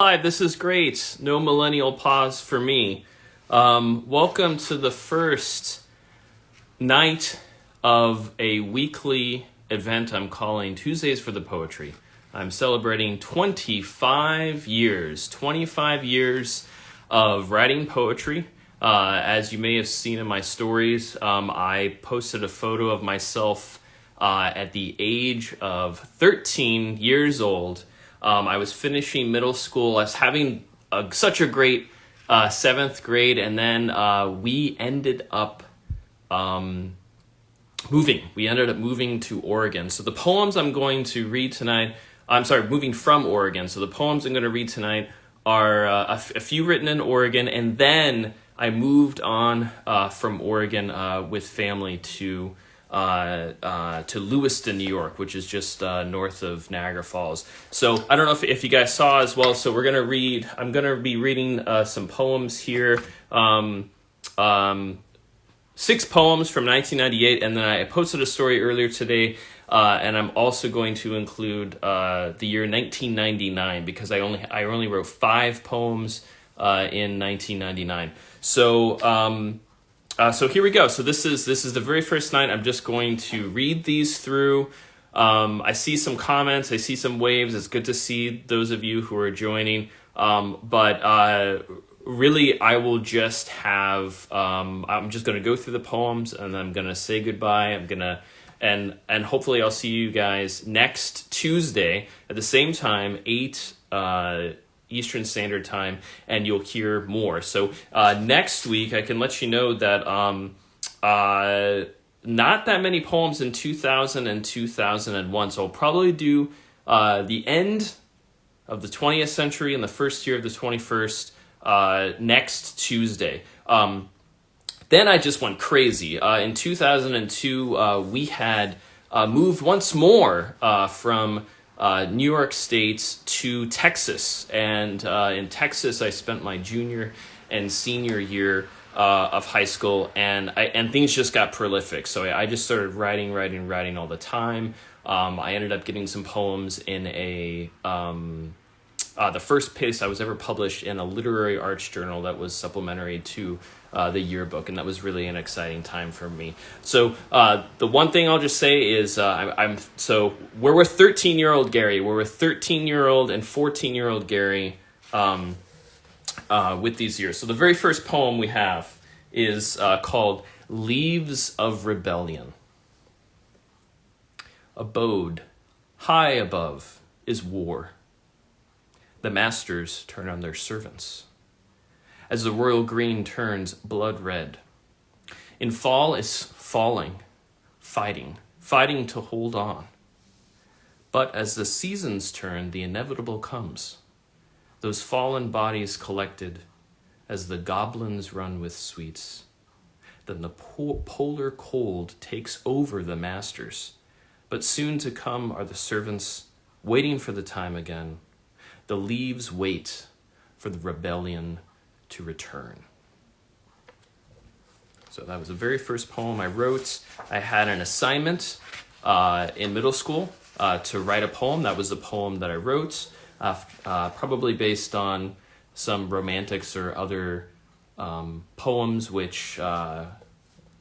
Hi, this is great. No millennial pause for me. Welcome to the first night of a weekly event I'm calling Tuesdays for the Poetry. I'm celebrating 25 years of writing poetry. As you may have seen in my stories, I posted a photo of myself at the age of 13 years old. I was finishing middle school. I was having such a great seventh grade, and then we ended up moving. We ended up moving to Oregon. So the poems I'm going to read tonight, moving from Oregon. So the poems I'm going to read tonight are a few written in Oregon, and then I moved on from Oregon with family to Lewiston, New York, which is just north of Niagara Falls. So I don't know if you guys saw as well. So I'm gonna be reading some poems here. 6 poems from 1998, and then I posted a story earlier today, and I'm also going to include the year 1999 because I only wrote 5 poems in 1999. So here we go. So this is the very first night. I'm just going to read these through. I see some comments. I see some waves. It's good to see those of you who are joining. But really, I will just have. I'm just going to go through the poems, and then I'm going to say goodbye. And hopefully I'll see you guys next Tuesday at the same time, 8 Eastern Standard Time, and you'll hear more. So next week, I can let you know that not that many poems in 2000 and 2001. So I'll probably do the end of the 20th century and the first year of the 21st next Tuesday. Then I just went crazy. In 2002, we had moved once more from New York State to Texas, and in Texas I spent my junior and senior year of high school, and things just got prolific. So I just started writing all the time. I ended up getting some poems in the first piece I was ever published in a literary arts journal that was supplementary to the yearbook, and that was really an exciting time for me. So the one thing I'll just say is we're with 13-year-old Gary. We're with 13-year-old and 14-year-old Gary with these years. So the very first poem we have is called Leaves of Rebellion. Abode, high above, is war. The masters turn on their servants, as the royal green turns blood red. In fall is falling, fighting to hold on. But as the seasons turn, the inevitable comes. Those fallen bodies collected, as the goblins run with sweets. Then the polar cold takes over the masters, but soon to come are the servants waiting for the time again. The leaves wait for the rebellion to return. So that was the very first poem I wrote. I had an assignment in middle school to write a poem. That was the poem that I wrote, probably based on some romantics or other poems which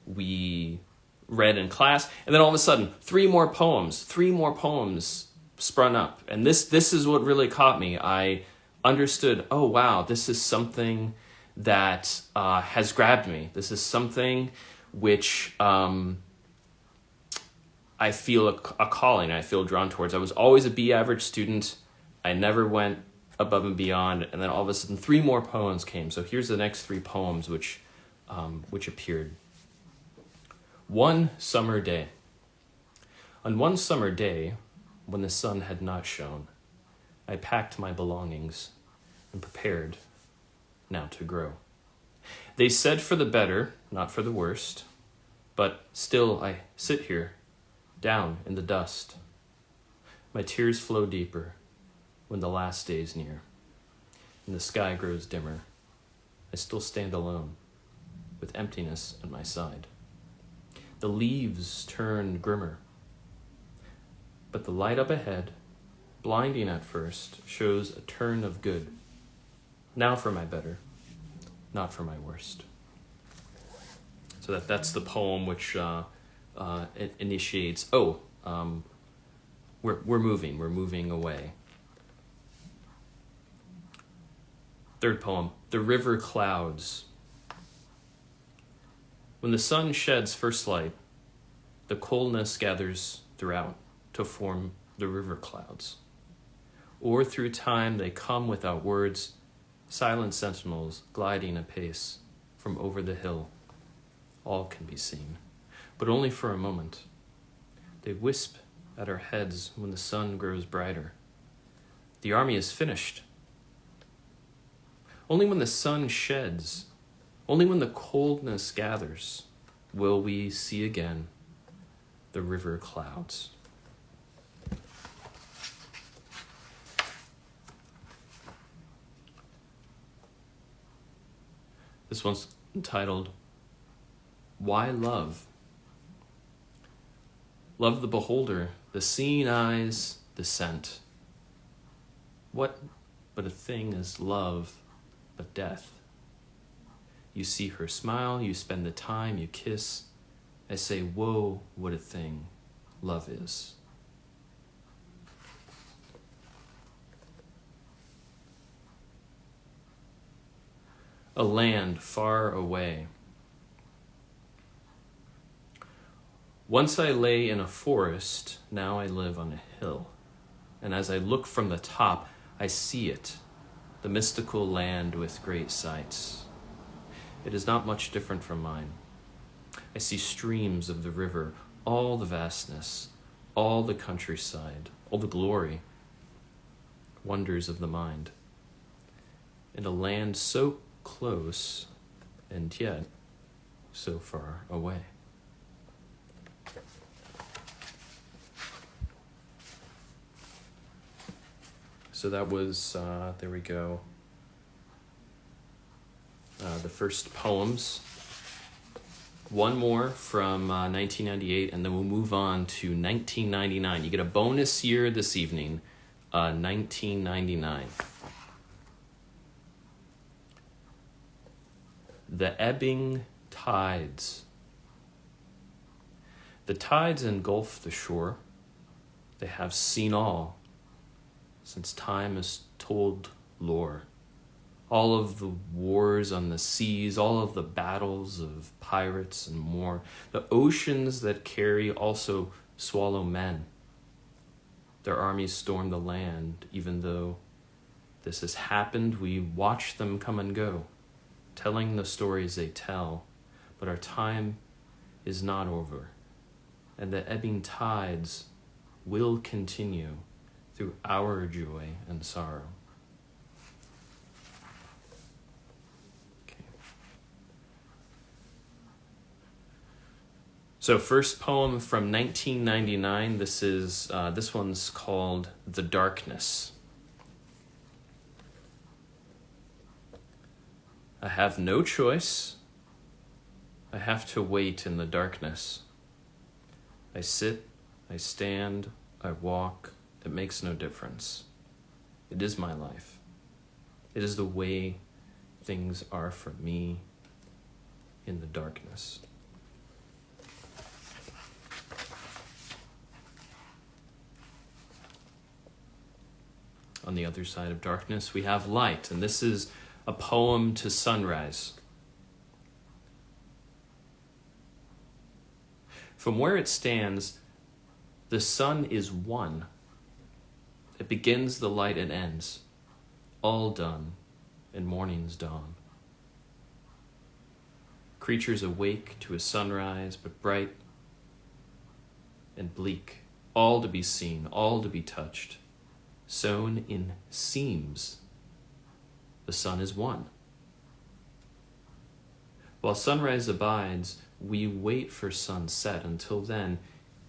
we read in class. And then all of a sudden, 3 more poems sprung up. And this is what really caught me. I understood, oh wow, this is something that has grabbed me. This is something which I feel a calling, I feel drawn towards. I was always a B average student. I never went above and beyond. And then all of a sudden 3 more poems came. So here's the next 3 poems which appeared. One summer day. On one summer day, when the sun had not shone, I packed my belongings and prepared now to grow. They said for the better, not for the worst, but still I sit here, down in the dust. My tears flow deeper when the last day's near, and the sky grows dimmer. I still stand alone, with emptiness at my side. The leaves turn grimmer, but the light up ahead, blinding at first, shows a turn of good now for my better, not for my worst. So that's the poem which it initiates, we're moving away. Third poem, The River Clouds. When the sun sheds first light, the coldness gathers throughout to form the river clouds. Or through time they come without words, silent sentinels gliding apace from over the hill. All can be seen, but only for a moment. They wisp at our heads when the sun grows brighter. The army is finished. Only when the sun sheds, only when the coldness gathers, will we see again the river clouds. This one's entitled, Why Love? Love the beholder, the seeing eyes, the scent. What but a thing is love but death? You see her smile, you spend the time, you kiss. I say, whoa, what a thing love is. A land far away. Once I lay in a forest, now I live on a hill. And as I look from the top, I see it, the mystical land with great sights. It is not much different from mine. I see streams of the river, all the vastness, all the countryside, all the glory, wonders of the mind. In a land so close and yet so far away. So that was, there we go, the first poems. One more from 1998, and then we'll move on to 1999. You get a bonus year this evening, 1999. The Ebbing Tides. The tides engulf the shore. They have seen all, since time has told lore. All of the wars on the seas, all of the battles of pirates and more. The oceans that carry also swallow men. Their armies storm the land, even though this has happened, we watch them come and go, telling the stories they tell, but our time is not over, and the ebbing tides will continue through our joy and sorrow. Okay. So first poem from 1999, this one's called The Darkness. I have no choice. I have to wait in the darkness. I sit, I stand, I walk. It makes no difference. It is my life. It is the way things are for me in the darkness. On the other side of darkness, we have light, and this is a poem to sunrise. From where it stands, the sun is one. It begins the light and ends, all done in morning's dawn. Creatures awake to a sunrise, but bright and bleak, all to be seen, all to be touched, sewn in seams. The sun is one. While sunrise abides, we wait for sunset. Until then,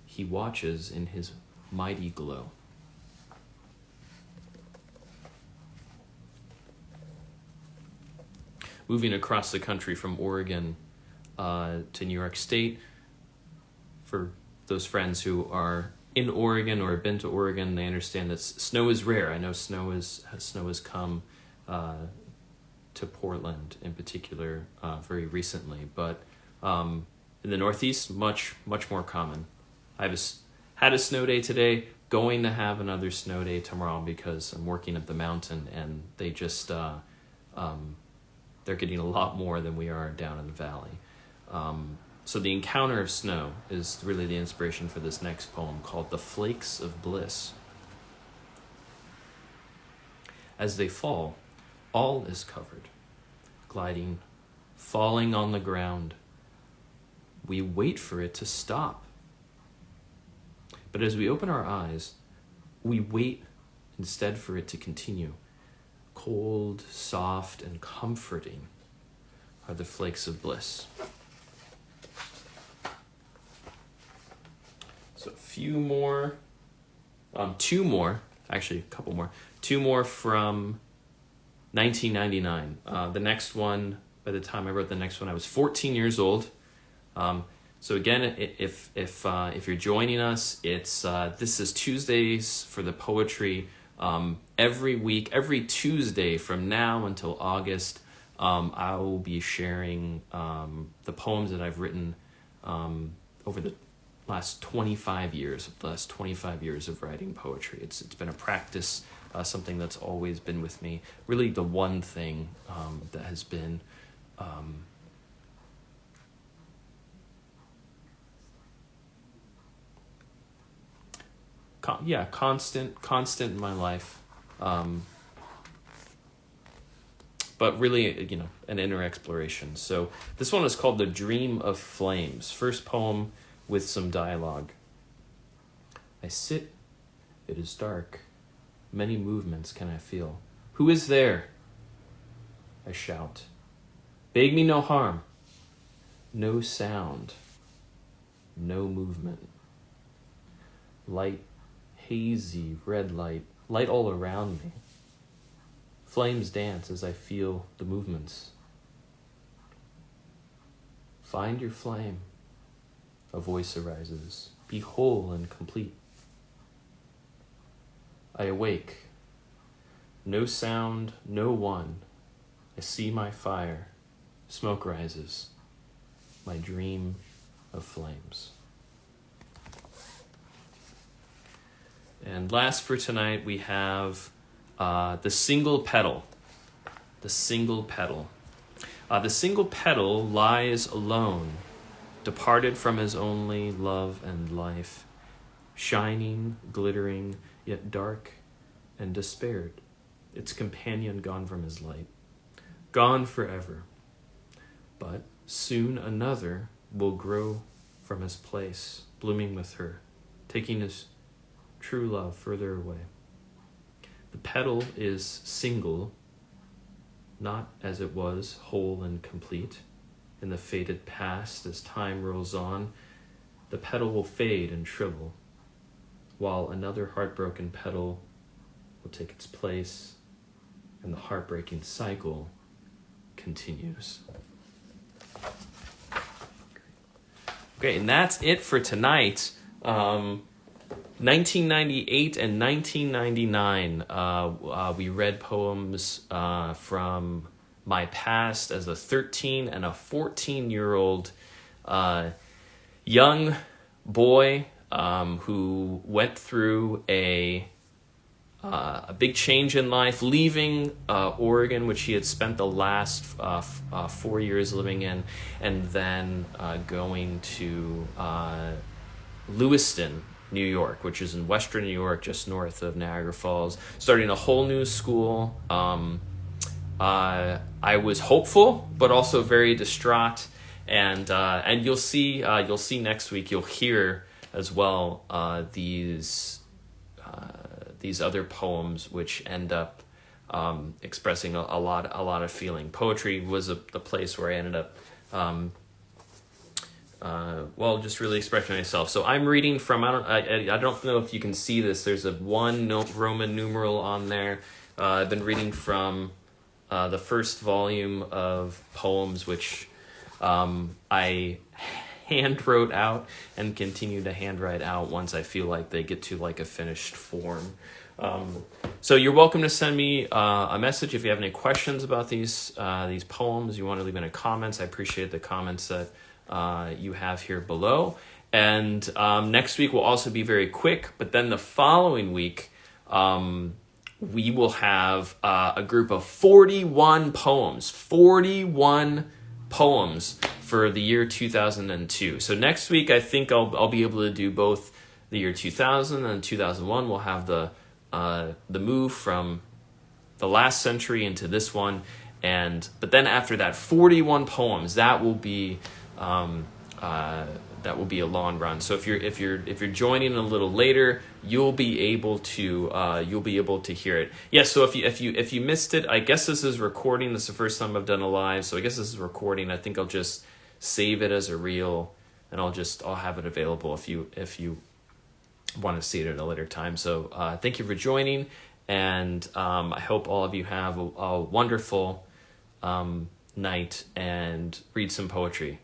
he watches in his mighty glow. Moving across the country from Oregon to New York State, for those friends who are in Oregon or have been to Oregon, they understand that snow is rare. I know snow has come to Portland in particular very recently, but in the Northeast, much more common. Had a snow day today, going to have another snow day tomorrow because I'm working at the mountain, and they just they're getting a lot more than we are down in the valley. So the encounter of snow is really the inspiration for this next poem called The Flakes of Bliss. As they fall, all is covered, gliding, falling on the ground. We wait for it to stop. But as we open our eyes, we wait instead for it to continue. Cold, soft, and comforting are the flakes of bliss. So two more, actually a couple more. Two more from 1999. The next one, by the time I wrote the next one, I was 14 years old. So again, if you're joining us, it's this is Tuesdays for the poetry. Every week, every Tuesday from now until August, I will be sharing the poems that I've written over the last 25 years of writing poetry. It's been a practice, something that's always been with me. Really, the one thing that has been constant in my life, but really, an inner exploration. So this one is called The Dream of Flames. First poem with some dialogue. I sit, it is dark, many movements can I feel. Who is there? I shout. Beg me no harm. No sound, no movement. Light, hazy red light all around me. Flames dance as I feel the movements. Find your flame, a voice arises. Be whole and complete. I awake. No sound, no one. I see my fire. Smoke rises. My dream of flames. And last for tonight, we have The Single Petal. The Single Petal. The single petal lies alone, departed from his only love and life, shining, glittering, yet dark and despaired, its companion gone from his light, gone forever. But soon another will grow from his place, blooming with her, taking his true love further away. The petal is single, not as it was, whole and complete. In the faded past, as time rolls on, the petal will fade and shrivel, while another heartbroken petal will take its place, and the heartbreaking cycle continues. Okay, and that's it for tonight. 1998 and 1999, we read poems from my past as a 13 and a 14-year-old young boy who went through a big change in life, leaving Oregon, which he had spent the last 4 years living in, and then going to Lewiston, New York, which is in western New York, just north of Niagara Falls, starting a whole new school. I was hopeful, but also very distraught, and you'll see next week. You'll hear as well these other poems, which end up expressing a lot of feeling. Poetry was the place where I ended up. Just really expressing myself. So I'm reading from, I don't know if you can see this, there's a Roman numeral on there. I've been reading from the first volume of poems, which I hand wrote out and continue to handwrite out once I feel like they get to like a finished form. So you're welcome to send me a message if you have any questions about these poems. You want to leave in the comments. I appreciate the comments that you have here below. And next week will also be very quick, but then the following week, we will have a group of 41 poems. 41 poems for the year 2002. So next week, I think I'll be able to do both the year 2000 and 2001. We'll have the move from the last century into this one, but then after that, 41 poems. That will be a long run. So if you're joining a little later, you'll be able to hear it. Yes. So if you missed it, I guess this is recording. This is the first time I've done a live, so I guess this is recording. I think I'll just save it as a reel, and I'll have it available if you want to see it at a later time. So thank you for joining, and I hope all of you have a wonderful night and read some poetry.